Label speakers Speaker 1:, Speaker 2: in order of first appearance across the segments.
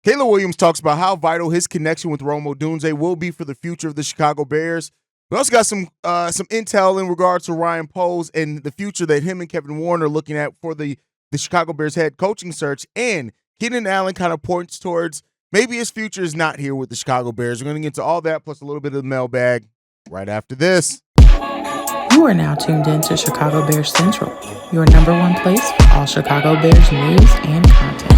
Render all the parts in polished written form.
Speaker 1: Kayla Williams talks about how vital his connection with Rome Odunze will be for the future of the Chicago Bears. We also got some intel in regards to Ryan Poles and the future that him and Kevin Warren are looking at for the Chicago Bears head coaching search. And Keenan Allen kind of points towards maybe his future is not here with the Chicago Bears. We're going to get into all that plus a little bit of the mailbag right after this.
Speaker 2: You are now tuned in to Chicago Bears Central, your number one place for all Chicago Bears news and content.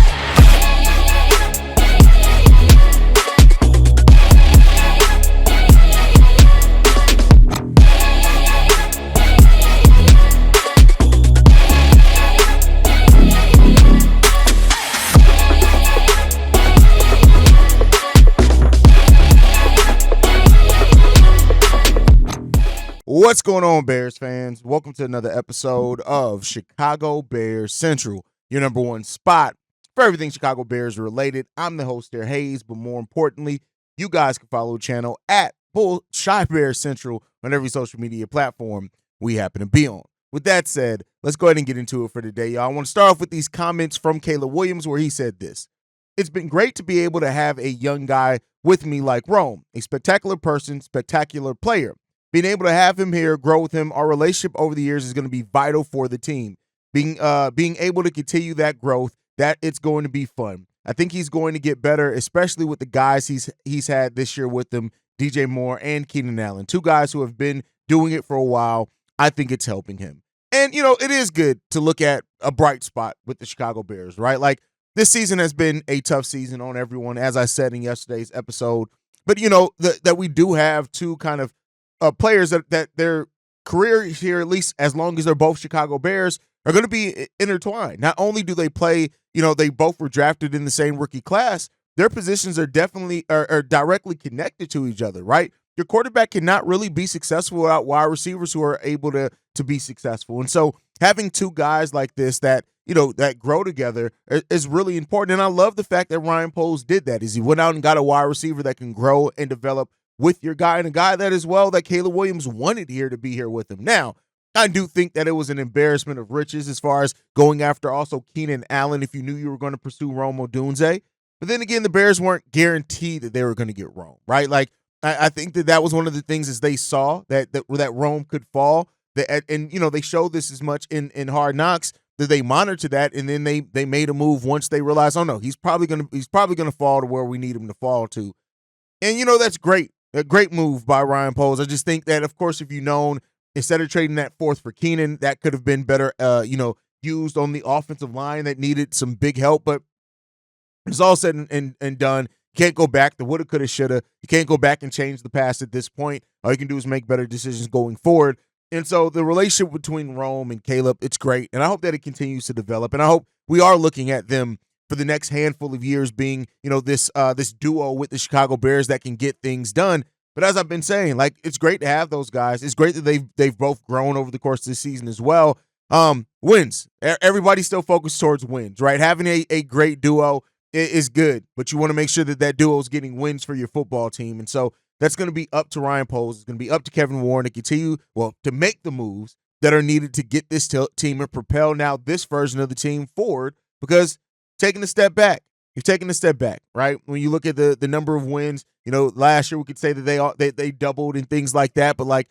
Speaker 1: What's going on, Bears fans? Welcome to another episode of Chicago Bears Central, your number one spot for everything Chicago Bears related. I'm the host there, Hayes, but more importantly, you guys can follow the channel at Shy Bears Central on every social media platform we happen to be on. With that said, let's go ahead and get into it for today, y'all. I want to start off with these comments from Kayla Williams where he said this. It's been great to be able to have a young guy with me like Rome, a spectacular person, spectacular player. Being able to have him here, grow with him, our relationship over the years is going to be vital for the team. Being able to continue that growth, that it's going to be fun. I think he's going to get better, especially with the guys he's had this year with him, DJ Moore and Keenan Allen, two guys who have been doing it for a while. I think it's helping him. And, it is good to look at a bright spot with the Chicago Bears, right? Like, this season has been a tough season on everyone, as I said in yesterday's episode. But, that we do have two kind of players that their career here, at least as long as they're both Chicago Bears, are going to be intertwined. Not only do they play, they both were drafted in the same rookie class, their positions are definitely are directly connected to each other, right? Your quarterback cannot really be successful without wide receivers who are able to be successful. And so having two guys like this that, that grow together is really important. And I love the fact that Ryan Poles did that, is he went out and got a wide receiver that can grow and develop with your guy, and a guy that as well that Kayla Williams wanted here to be here with him. Now, I do think that it was an embarrassment of riches as far as going after also Keenan Allen if you knew you were going to pursue Rome Odunze. But then again, the Bears weren't guaranteed that they were going to get Rome, right? Like, I think that was one of the things as they saw that Rome could fall. And they showed this as much in Hard Knocks that they monitored that, and then they made a move once they realized, oh no, he's probably gonna fall to where we need him to fall to. And that's great. A great move by Ryan Poles. I just think that, of course, if you'd known, instead of trading that fourth for Keenan, that could have been better, used on the offensive line that needed some big help. But it's all said and done. You can't go back to woulda, coulda, shoulda. You can't go back and change the past at this point. All you can do is make better decisions going forward. And so the relationship between Rome and Caleb, it's great. And I hope that it continues to develop. And I hope we are looking at them for the next handful of years being, this duo with the Chicago Bears that can get things done. But as I've been saying, like, it's great to have those guys. It's great that they've both grown over the course of this season as well. Wins. Everybody's still focused towards wins, right? Having a great duo is good, but you want to make sure that duo is getting wins for your football team. And so that's going to be up to Ryan Poles. It's going to be up to Kevin Warren to continue, to make the moves that are needed to get this team and propel now this version of the team forward, because taking a step back. You're taking a step back, right? When you look at the number of wins, last year we could say that they doubled and things like that. But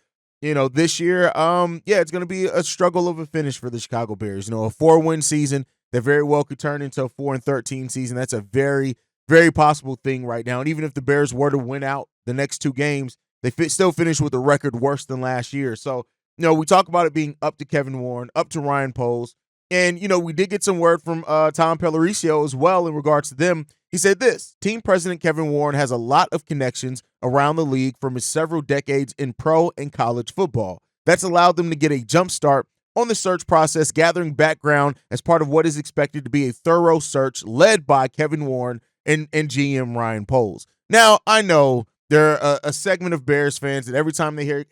Speaker 1: this year, it's going to be a struggle of a finish for the Chicago Bears. A 4-win season that very well could turn into a 4-13 season. That's a very, very possible thing right now. And even if the Bears were to win out the next two games, they still finish with a record worse than last year. So, we talk about it being up to Kevin Warren, up to Ryan Poles. And, we did get some word from Tom Pellerissio as well in regards to them. He said this: team president Kevin Warren has a lot of connections around the league from his several decades in pro and college football. That's allowed them to get a jump start on the search process, gathering background as part of what is expected to be a thorough search led by Kevin Warren and GM Ryan Poles. Now, I know there are a segment of Bears fans that every time they hear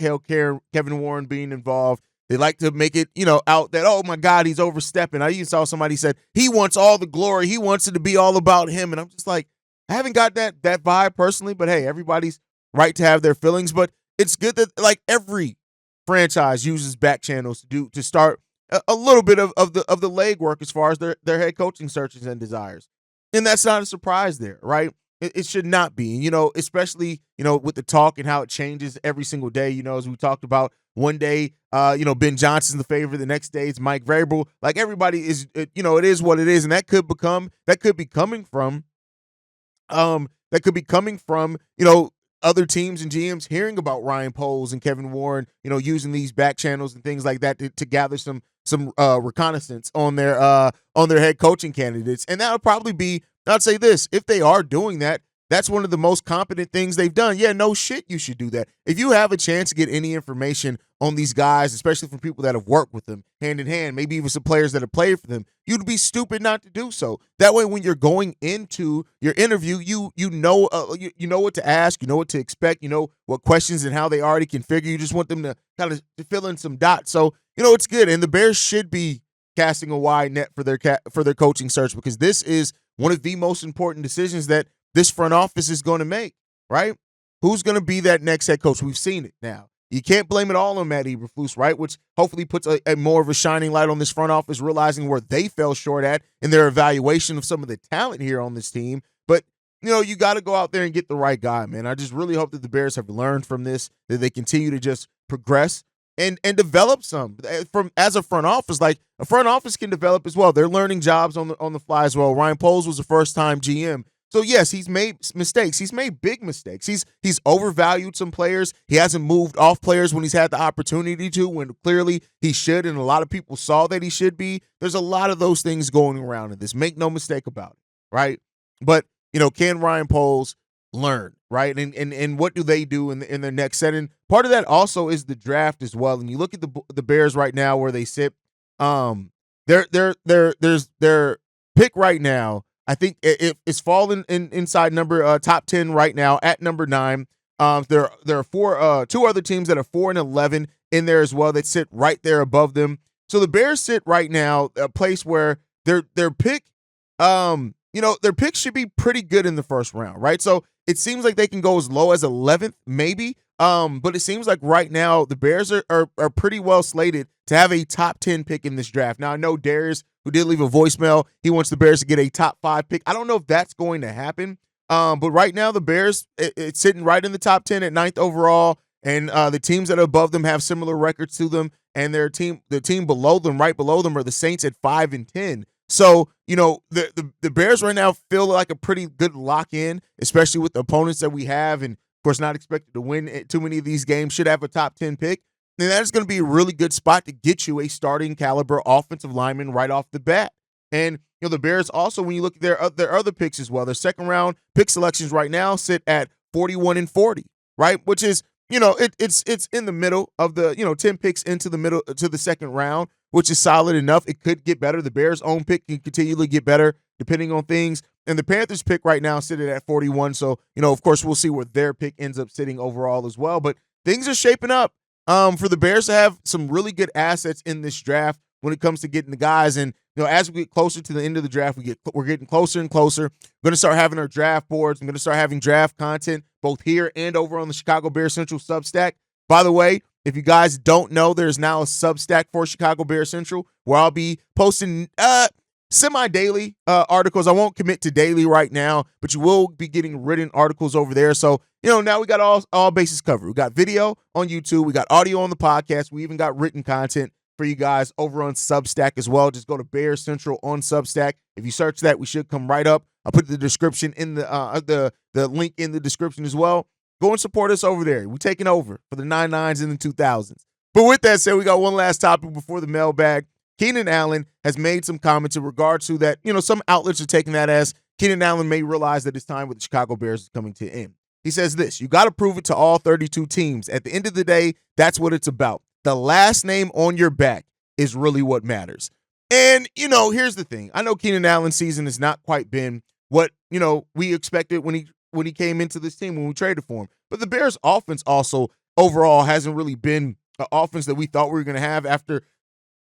Speaker 1: Kevin Warren being involved, they like to make it, out that, oh, my God, he's overstepping. I even saw somebody said he wants all the glory. He wants it to be all about him. And I'm just like, I haven't got that vibe personally. But, hey, everybody's right to have their feelings. But it's good that, like, every franchise uses back channels to start a little bit of the legwork as far as their head coaching searches and desires. And that's not a surprise there, right? It should not be. Especially, with the talk and how it changes every single day, as we talked about one day, Ben Johnson's the favorite. The next day it's Mike Vrabel. Like everybody is, it is what it is. And that could be coming from, other teams and GMs hearing about Ryan Poles and Kevin Warren, using these back channels and things like that to gather some reconnaissance on their head coaching candidates. And that'll probably be, I'd say this, if they are doing that, that's one of the most competent things they've done. Yeah, no shit, you should do that. If you have a chance to get any information on these guys, especially from people that have worked with them hand in hand, maybe even some players that have played for them, you'd be stupid not to do so. That way, when you're going into your interview, you know what to ask, you know what to expect, you know what questions and how they already configure. You just want them to kind of fill in some dots. So it's good, and the Bears should be casting a wide net for their coaching search, because this is one of the most important decisions that this front office is going to make, right? Who's going to be that next head coach? We've seen it now. You can't blame it all on Matt Eberflus, right? Which hopefully puts a more of a shining light on this front office, realizing where they fell short at in their evaluation of some of the talent here on this team. But, you got to go out there and get the right guy, man. I just really hope that the Bears have learned from this, that they continue to just progress and develop some from as a front office. Like a front office can develop as well. They're learning jobs on the fly as well. Ryan Poles was a first-time GM. So, yes, he's made mistakes. He's made big mistakes. He's overvalued some players. He hasn't moved off players when he's had the opportunity to, when clearly he should, and a lot of people saw that he should be. There's a lot of those things going around in this. Make no mistake about it, right? But, can Ryan Poles learn, right? And what do they do in their next set? And part of that also is the draft as well. And you look at the Bears right now where they sit. Their pick right now, I think it's fallen inside top 10 right now at number 9. There are two other teams that are 4 and 11 in there as well that sit right there above them. So the Bears sit right now a place where their pick, their pick should be pretty good in the first round, right? So it seems like they can go as low as 11th, maybe. But it seems like right now the Bears are pretty well slated to have a top 10 pick in this draft. Now I know Darius, who did leave a voicemail, he wants the Bears to get a top 5 pick. I don't know if that's going to happen. But right now the Bears, it's sitting right in the top 10 at 9th overall. And the teams that are above them have similar records to them. And the team below them, right below them, are the Saints at 5 and 10. So, the Bears right now feel like a pretty good lock-in, especially with the opponents that we have. And, of course, not expected to win too many of these games, should have a top 10 pick. And that is going to be a really good spot to get you a starting caliber offensive lineman right off the bat. And, the Bears also, when you look at their other picks as well, their second-round pick selections right now sit at 41 and 40, right? Which is, it's in the middle of the, 10 picks into the middle to the second round, which is solid enough. It could get better. The Bears' own pick can continually get better depending on things. And the Panthers' pick right now sitting at 41. So, of course, we'll see where their pick ends up sitting overall as well. But things are shaping up for the Bears to have some really good assets in this draft when it comes to getting the guys. And, as we get closer to the end of the draft, we're getting closer and closer. We're going to start having our draft boards. I'm going to start having draft content both here and over on the Chicago Bears Central Substack. By the way, if you guys don't know, there's now a Substack for Chicago Bears Central where I'll be posting semi-daily articles. I won't commit to daily right now, but you will be getting written articles over there. So, now we got all bases covered. We got video on YouTube. We got audio on the podcast. We even got written content for you guys over on Substack as well. Just go to Bears Central on Substack. If you search that, we should come right up. I'll put the description in the link in the description as well. Go and support us over there. We're taking over for the 99s and the 2000s. But with that said, we got one last topic before the mailbag. Keenan Allen has made some comments in regards to that. Some outlets are taking that as Keenan Allen may realize that his time with the Chicago Bears is coming to an end. He says this: you got to prove it to all 32 teams. At the end of the day, that's what it's about. The last name on your back is really what matters. And, here's the thing. I know Keenan Allen's season has not quite been what, we expected when he came into this team, when we traded for him. But the Bears offense also overall hasn't really been an offense that we thought we were going to have after,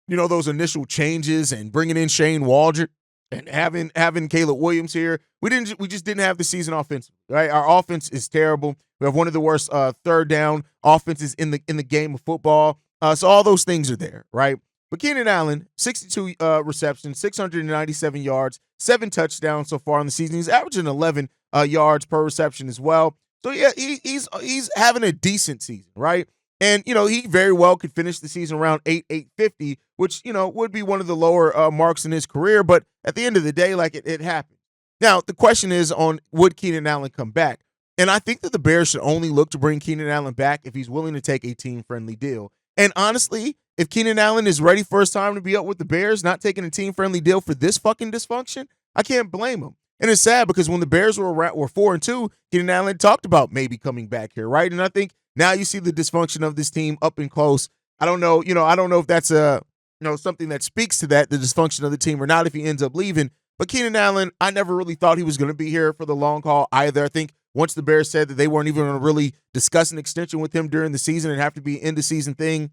Speaker 1: those initial changes and bringing in Shane Waldron and having Caleb Williams here. We just didn't have the season offense, right? Our offense is terrible. We have one of the worst third down offenses in the game of football. So all those things are there, right? But Keenan Allen, 62 receptions, 697 yards, 7 touchdowns so far in the season. He's averaging 11 yards per reception as well. So yeah, he's having a decent season, right? And he very well could finish the season around 850, which would be one of the lower marks in his career. But at the end of the day, like it happened. Now the question is on would Keenan Allen come back? And I think that the Bears should only look to bring Keenan Allen back if he's willing to take a team-friendly deal. And honestly, if Keenan Allen is ready for his time to be up with the Bears, not taking a team-friendly deal for this fucking dysfunction, I can't blame him. And it's sad because when the Bears were 4-2, Keenan Allen talked about maybe coming back here, right? And I think now you see the dysfunction of this team up and close. I don't know, I don't know if that's something that speaks to that, the dysfunction of the team or not, if he ends up leaving. But Keenan Allen, I never really thought he was going to be here for the long haul either. I think once the Bears said that they weren't even going to really discuss an extension with him during the season and have to be an end-of-season thing,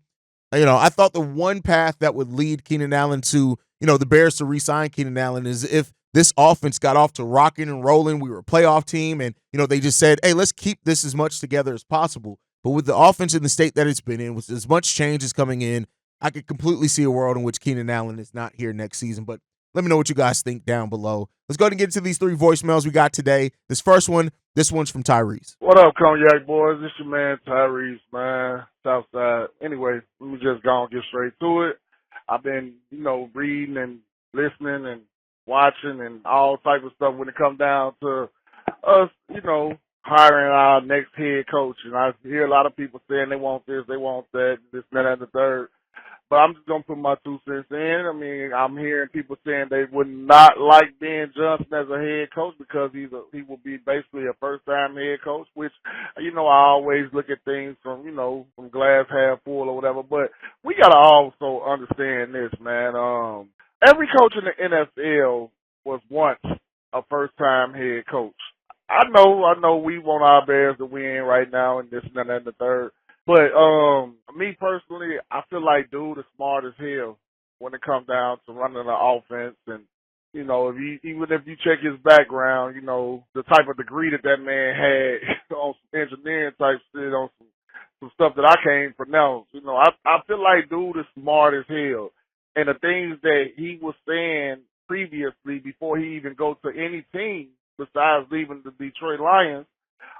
Speaker 1: I thought the one path that would lead Keenan Allen to, the Bears to re-sign Keenan Allen is if this offense got off to rocking and rolling. We were a playoff team, and, they just said, hey, let's keep this as much together as possible. But with the offense in the state that it's been in, with as much change as coming in, I could completely see a world in which Keenan Allen is not here next season. But let me know what you guys think down below. Let's go ahead and get into these 3 voicemails we got today. This one's from Tyrese.
Speaker 3: What up, Cognac boys? This your man Tyrese, man. Southside. Anyway, let me just go and get straight to it. I've been, reading and listening and watching and all type of stuff when it comes down to us, hiring our next head coach. And I hear a lot of people saying they want this, they want that, this, that, and the third. But I'm just going to put my 2 cents in. I mean, I'm hearing people saying they would not like Ben Johnson as a head coach because he will be basically a first-time head coach, which, I always look at things from, from glass half full or whatever. But we got to also understand this, man. Every coach in the NFL was once a first-time head coach. I know we want our Bears to win right now and this and that and the third. But me personally, I feel like dude is smart as hell when it comes down to running an offense. And, even if you check his background, the type of degree that man had on some engineering type shit, on some stuff that I can't pronounce. I feel like dude is smart as hell. And the things that he was saying previously before he even goes to any team besides leaving the Detroit Lions,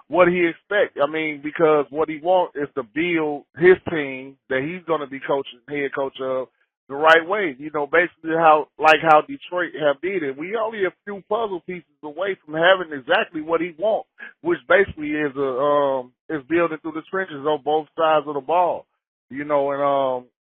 Speaker 3: what he expect. I mean, because what he wants is to build his team that he's going to be head coach of the right way. Basically how Detroit have did it. We only a few puzzle pieces away from having exactly what he wants, which basically is building through the trenches on both sides of the ball. And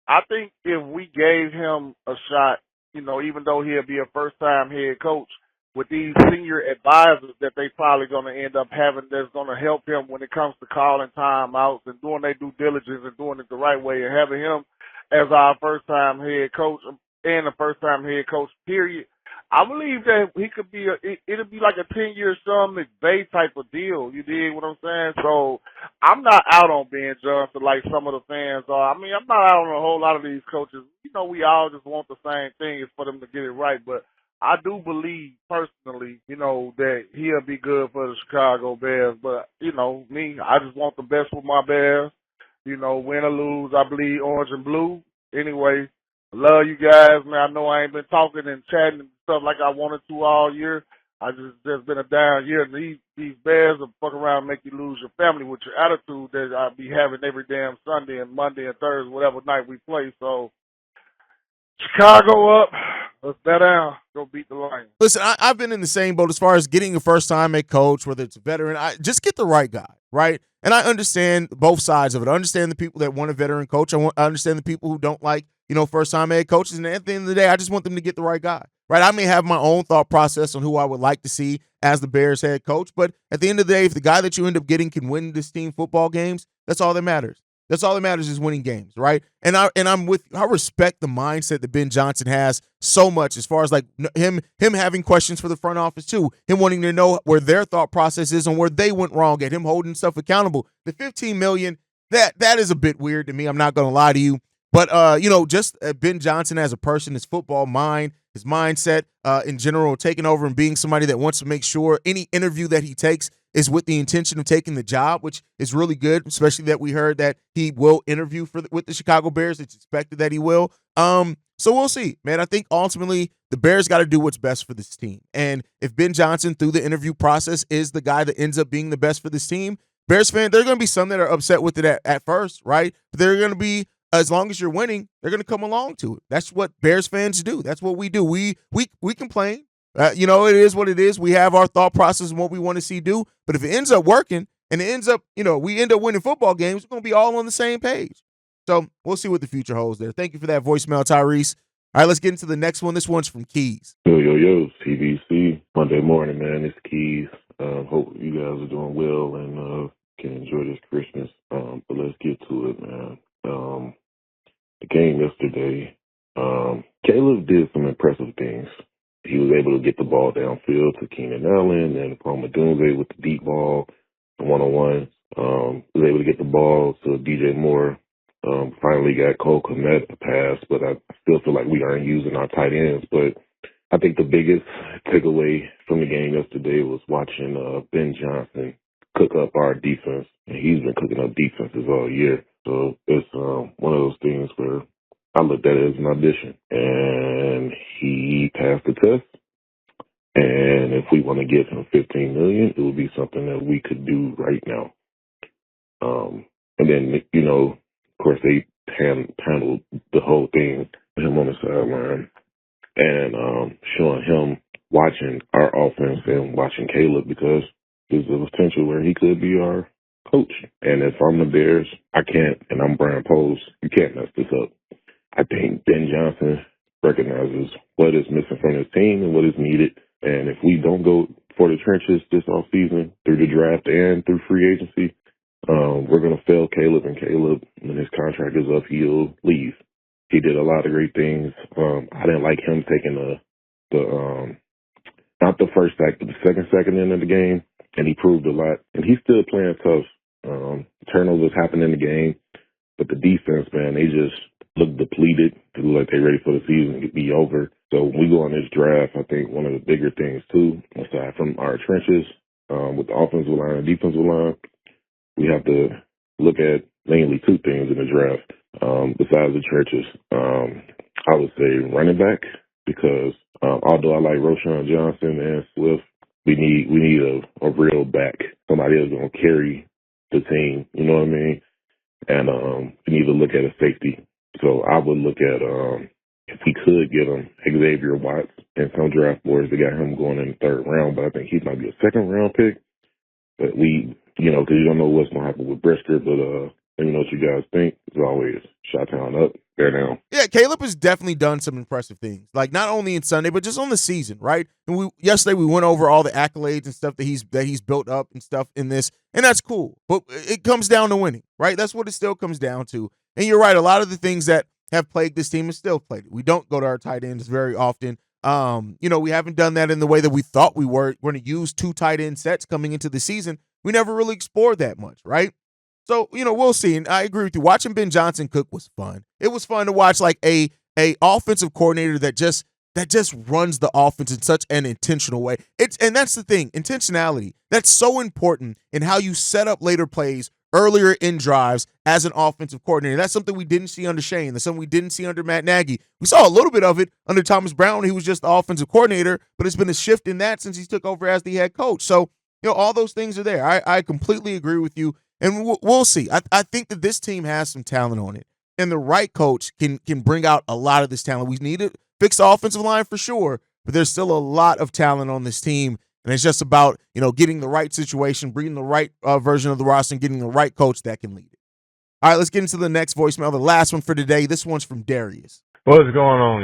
Speaker 3: I think if we gave him a shot, even though he'll be a first-time head coach, with these senior advisors that they probably going to end up having that's going to help him when it comes to calling timeouts and doing their due diligence and doing it the right way and having him as our first-time head coach and a first-time head coach, period. I believe that he could be it'll be like a 10-year Sean McVay type of deal. You dig what I'm saying? So I'm not out on Ben Johnson like some of the fans are. I mean, I'm not out on a whole lot of these coaches. We all just want the same thing is for them to get it right, but I do believe personally, that he'll be good for the Chicago Bears. But, me, I just want the best for my Bears. Win or lose, I believe orange and blue. Anyway, I love you guys, man. I know I ain't been talking and chatting and stuff like I wanted to all year. I just been a down year. And these Bears will fuck around and make you lose your family with your attitude that I be having every damn Sunday and Monday and Thursday, whatever night we play. So, Chicago up. Let's bet down. Go beat the Lions.
Speaker 1: Listen, I've been in the same boat as far as getting a first-time head coach, whether it's a veteran. Just get the right guy, right? And I understand both sides of it. I understand the people that want a veteran coach. I understand the people who don't like, first-time head coaches. And at the end of the day, I just want them to get the right guy, right? I may have my own thought process on who I would like to see as the Bears head coach. But at the end of the day, if the guy that you end up getting can win this team football games, that's all that matters. That's all that matters is winning games, right? And I respect the mindset that Ben Johnson has so much as far as like him having questions for the front office too, him wanting to know where their thought process is and where they went wrong at, him holding stuff accountable. The $15 million, that is a bit weird to me. I'm not going to lie to you. But, just Ben Johnson as a person, his football mind, his mindset in general, taking over and being somebody that wants to make sure any interview that he takes is with the intention of taking the job, which is really good, especially that we heard that he will interview with the Chicago Bears. It's expected that he will. So we'll see, man. I think ultimately the Bears got to do what's best for this team. And if Ben Johnson through the interview process is the guy that ends up being the best for this team, Bears fan, there are going to be some that are upset with it at first, right? But they're going to be, as long as you're winning, they're going to come along to it. That's what Bears fans do. That's what we do. We complain. It is what it is. We have our thought process and what we want to see do. But if it ends up working and it ends up, we end up winning football games, we're going to be all on the same page. So we'll see what the future holds there. Thank you for that voicemail, Tyrese. All right, let's get into the next one. This one's from Keys.
Speaker 4: Yo, CBC. Monday morning, man. It's Keys. Hope you guys are doing well and can enjoy this Christmas. But let's get to it, man. The game yesterday, Caleb did some impressive things. He was able to get the ball downfield to Keenan Allen and Rome Odunze with the deep ball, the one-on-one. Was able to get the ball to DJ Moore. Finally got Cole Kmet a pass, but I still feel like we aren't using our tight ends. But I think the biggest takeaway from the game yesterday was watching Ben Johnson cook up our defense. And he's been cooking up defenses all year. So it's one of those things where I looked at it as an audition. And he passed the test. And if we want to give him $15 million, it would be something that we could do right now. And then, of course, they handled the whole thing, him on the sideline, and showing him watching our offense and watching Caleb, because there's a potential where he could be our coach. And if I'm the Bears, I can't, and I'm Brian Poles, you can't mess this up. I think Ben Johnson recognizes what is missing from his team and what is needed. And if we don't go for the trenches this offseason, through the draft and through free agency, we're going to fail Caleb, and Caleb, when his contract is up, he'll leave. He did a lot of great things. I didn't like him taking not the first sack, but the second sack in the game, and he proved a lot. And he's still playing tough. Turnovers happen in the game, but the defense, man, they just look depleted. They look like they're ready for the season to be over. So when we go on this draft, I think one of the bigger things, too, aside from our trenches, with the offensive line and defensive line, we have to look at mainly two things in the draft, besides the trenches. I would say running back, because although I like Roshan Johnson and Swift, we need a real back, somebody that's going to carry the team, you know what I mean? And we need to look at a safety. So I would look at, if we could get him, Xavier Watts, and some draft boards, they got him going in the third round, but I think he might be a second round pick. But because you don't know what's going to happen with Brisker, but let me know what you guys think. As always, Chi-Town up, there now.
Speaker 1: Yeah, Caleb has definitely done some impressive things, like not only in Sunday, but just on the season, right? And yesterday we went over all the accolades and stuff that he's built up and stuff in this, and that's cool. But it comes down to winning, right? That's what it still comes down to. And you're right, a lot of the things that have plagued this team has still plagued it. We don't go to our tight ends very often. We haven't done that in the way that we thought we were. We're going to use 2 tight end sets coming into the season. We never really explored that much, right? So, we'll see. And I agree with you. Watching Ben Johnson cook was fun. It was fun to watch like a offensive coordinator that just runs the offense in such an intentional way. And that's the thing, intentionality. That's so important in how you set up later plays earlier in drives as an offensive coordinator. That's something we didn't see under Shane. That's something we didn't see under Matt Nagy. We saw a little bit of it under Thomas Brown. He was just the offensive coordinator, but it's been a shift in that since he took over as the head coach. So, all those things are there. I completely agree with you, and we'll see. I think that this team has some talent on it, and the right coach can bring out a lot of this talent. We need to fix the offensive line for sure, but there's still a lot of talent on this team, and it's just about getting the right situation, bringing the right version of the roster, and getting the right coach that can lead it. All right, let's get into the next voicemail, the last one for today. This one's from Darius.
Speaker 5: What's going on,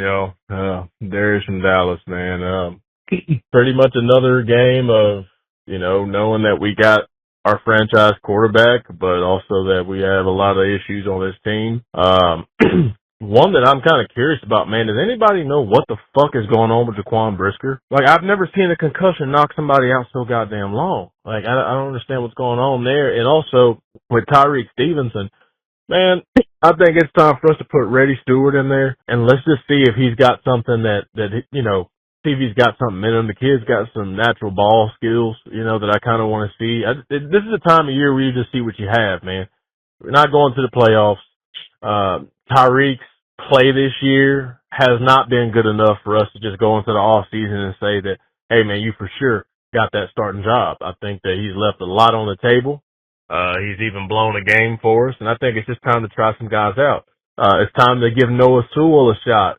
Speaker 5: y'all? Darius from Dallas, man. Pretty much another game of knowing that we got our franchise quarterback, but also that we have a lot of issues on this team. One that I'm kind of curious about, man, does anybody know what the fuck is going on with Jaquan Brisker? Like, I've never seen a concussion knock somebody out so goddamn long. Like, I don't understand what's going on there. And also, with Tyreek Stevenson, man, I think it's time for us to put Reddy Stewart in there, and let's just see if he's got something that see if he's got something in him. The kid's got some natural ball skills, that I kind of want to see. This is a time of year where you just see what you have, man. We're not going to the playoffs. Tyreek's play this year has not been good enough for us to just go into the off season and say that, hey man, you for sure got that starting job. I think that he's left a lot on the table. He's even blown a game for us, and I think it's just time to try some guys out. It's time to give Noah Sewell a shot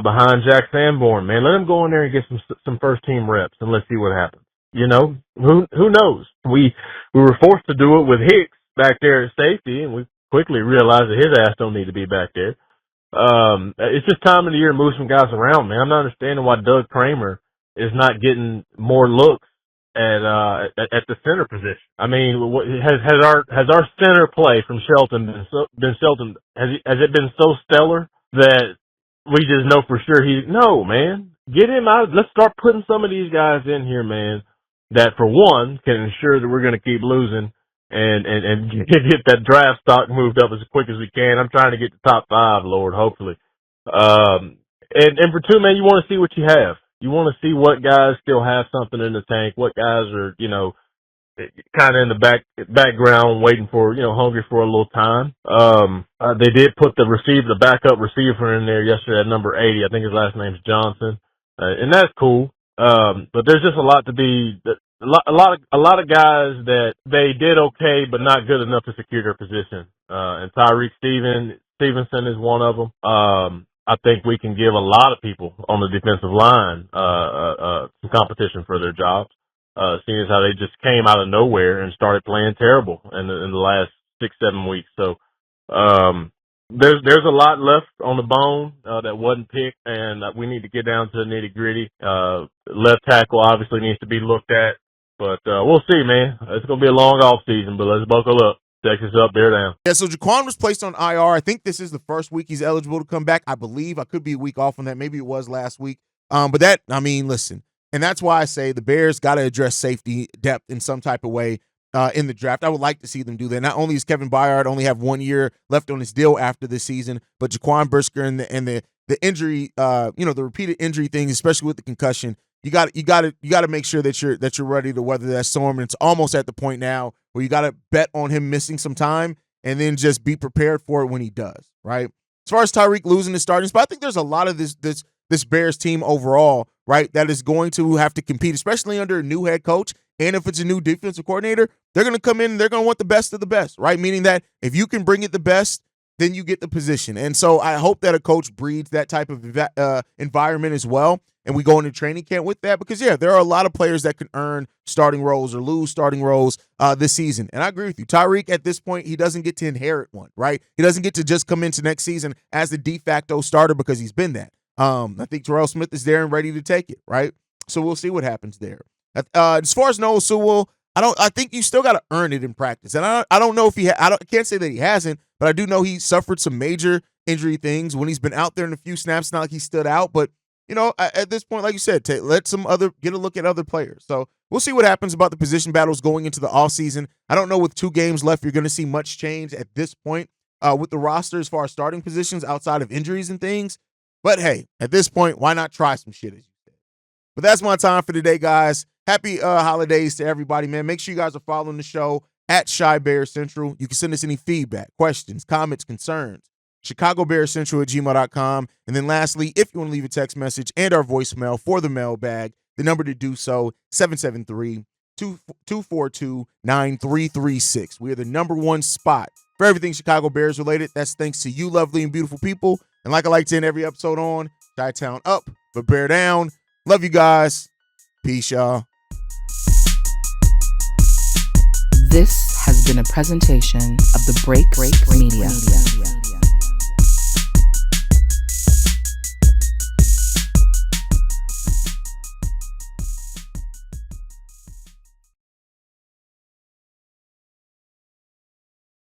Speaker 5: behind Jack Sanborn. Man, let him go in there and get some first team reps, and let's see what happens. You know, who knows? We were forced to do it with Hicks back there at safety, and we quickly realized that his ass don't need to be back there. It's just time of the year to move some guys around, man. I'm not understanding why Doug Kramer is not getting more looks at the center position. I mean, has our center play from Shelton been Shelton? Has it been so stellar that we just know for sure no, man, get him out. Let's start putting some of these guys in here, man, that for one can ensure that we're going to keep losing and get that draft stock moved up as quick as we can. I'm trying to get to top 5, Lord, hopefully. And for two, man, you want to see what you have. You want to see what guys still have something in the tank, what guys are, you know, kind of in the background waiting for, you know, hungry for a little time. They did put the backup receiver in there yesterday at number 80. I think his last name's Johnson. And that's cool. But there's just a lot of guys that they did okay, but not good enough to secure their position. And Tyreek Stevenson is one of them. I think we can give a lot of people on the defensive line, some competition for their jobs. Seeing as how they just came out of nowhere and started playing terrible in the last 6-7 weeks. So, there's a lot left on the bone, that wasn't picked, and we need to get down to the nitty gritty. Left tackle obviously needs to be looked at, but, we'll see, man. It's going to be a long off season, but let's buckle up. Texas up, bear down.
Speaker 1: Yeah, so Jaquan was placed on IR. I think this is the first week he's eligible to come back. I believe. I could be a week off on that. Maybe it was last week. But that, I mean, listen, and that's why I say the Bears got to address safety depth in some type of way in the draft. I would like to see them do that. Not only does Kevin Byard only have 1 year left on his deal after this season, but Jaquan Brisker and the injury, the repeated injury things, especially with the concussion, you got to make sure that you're ready to weather that storm. And it's almost at the point now where you got to bet on him missing some time and then just be prepared for it when he does, right? As far as Tyreek losing his starting spot, I think there's a lot of this Bears team overall, right, that is going to have to compete, especially under a new head coach. And if it's a new defensive coordinator, they're going to come in and they're going to want the best of the best, right? Meaning that if you can bring it the best, then you get the position. And so I hope that a coach breeds that type of environment as well. And we go into training camp with that because, yeah, there are a lot of players that can earn starting roles or lose starting roles this season. And I agree with you. Tyreek, at this point, he doesn't get to inherit one, right? He doesn't get to just come into next season as the de facto starter because he's been that. I think Terrell Smith is there and ready to take it, right? So we'll see what happens there. As far as Noah Sewell, I think you still got to earn it in practice. And I don't know if I can't say that he hasn't, but I do know he suffered some major injury things when he's been out there in a few snaps. Not like he stood out, but you know, at this point, like you said, get a look at other players. So we'll see what happens about the position battles going into the offseason. I don't know with 2 games left, you're going to see much change at this point with the roster as far as starting positions outside of injuries and things. But hey, at this point, why not try some shit, as you said? But that's my time for today, guys. Happy holidays to everybody, man. Make sure you guys are following the show at Shy Bear Central. You can send us any feedback, questions, comments, concerns. ChicagoBearsCentral@gmail.com. And then lastly, if you want to leave a text message and our voicemail for the mailbag, the number to do so, 773-242-9336. We are the #1 spot for everything Chicago Bears related. That's thanks to you lovely and beautiful people. And like I like to end every episode on, Chi-Town up, but bear down. Love you guys. Peace, y'all.
Speaker 2: This has been a presentation of the Break Media.